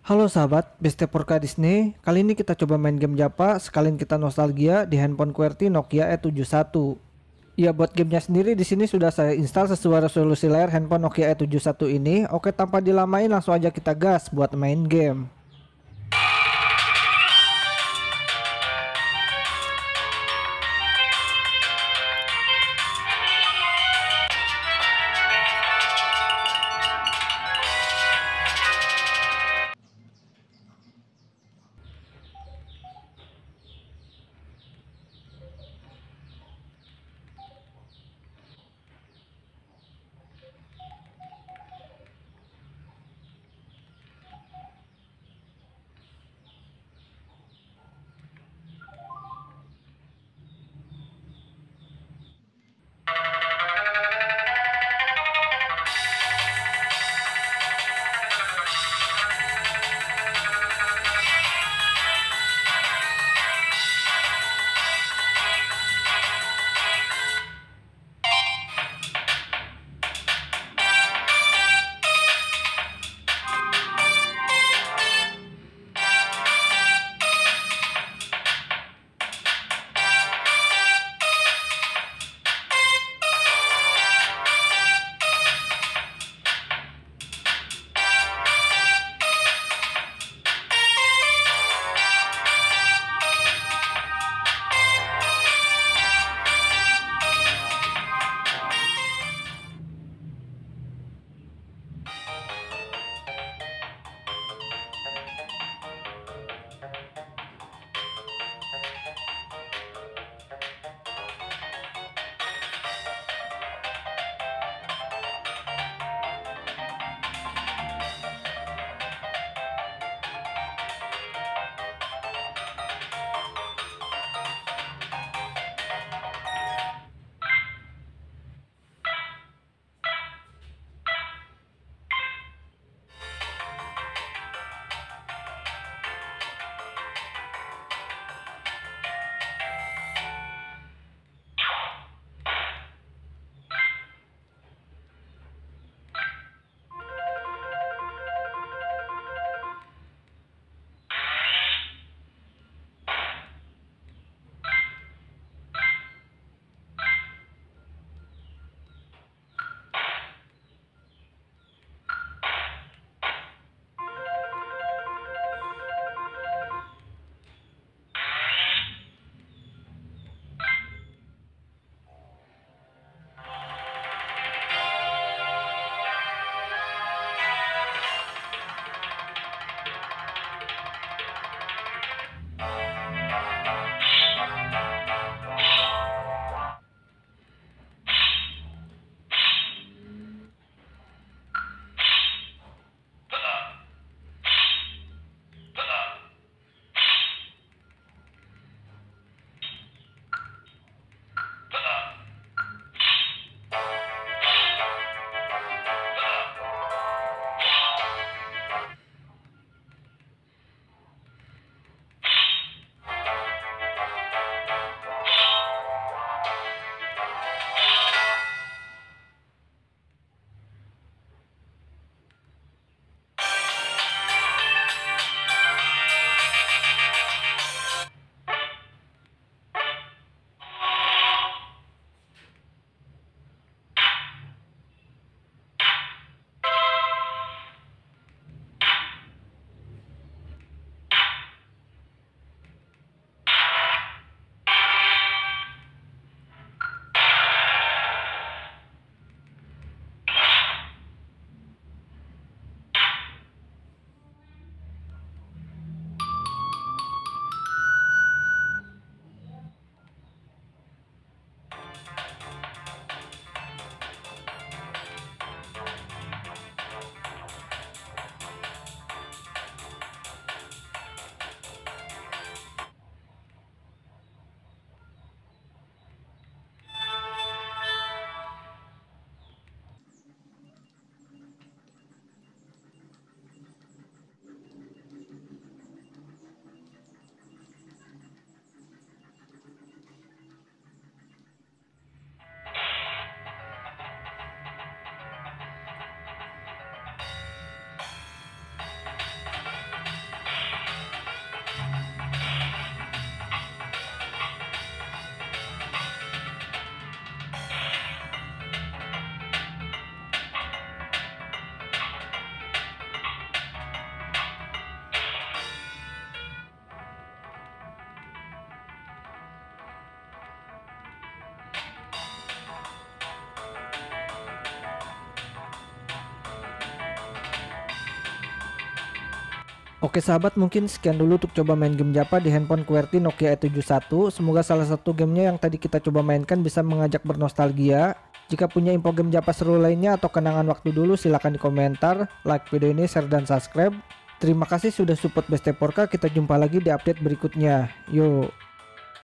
Halo sahabat, Bestepurka Disney. Kali ini kita coba main game Japa, sekalian kita nostalgia di handphone QWERTY Nokia E71. Ya, buat gamenya sendiri di sini sudah saya install sesuai resolusi layar handphone Nokia E71 ini. Oke, tanpa dilamain langsung aja kita gas buat main game. Oke sahabat, mungkin sekian dulu untuk coba main game Japa di handphone QWERTY Nokia E71. Semoga salah satu gamenya yang tadi kita coba mainkan bisa mengajak bernostalgia. Jika punya info game Japa seru lainnya atau kenangan waktu dulu, silahkan di komentar, like video ini, share dan subscribe. Terima kasih sudah support Besteporka. Kita jumpa lagi di update berikutnya. Yuk.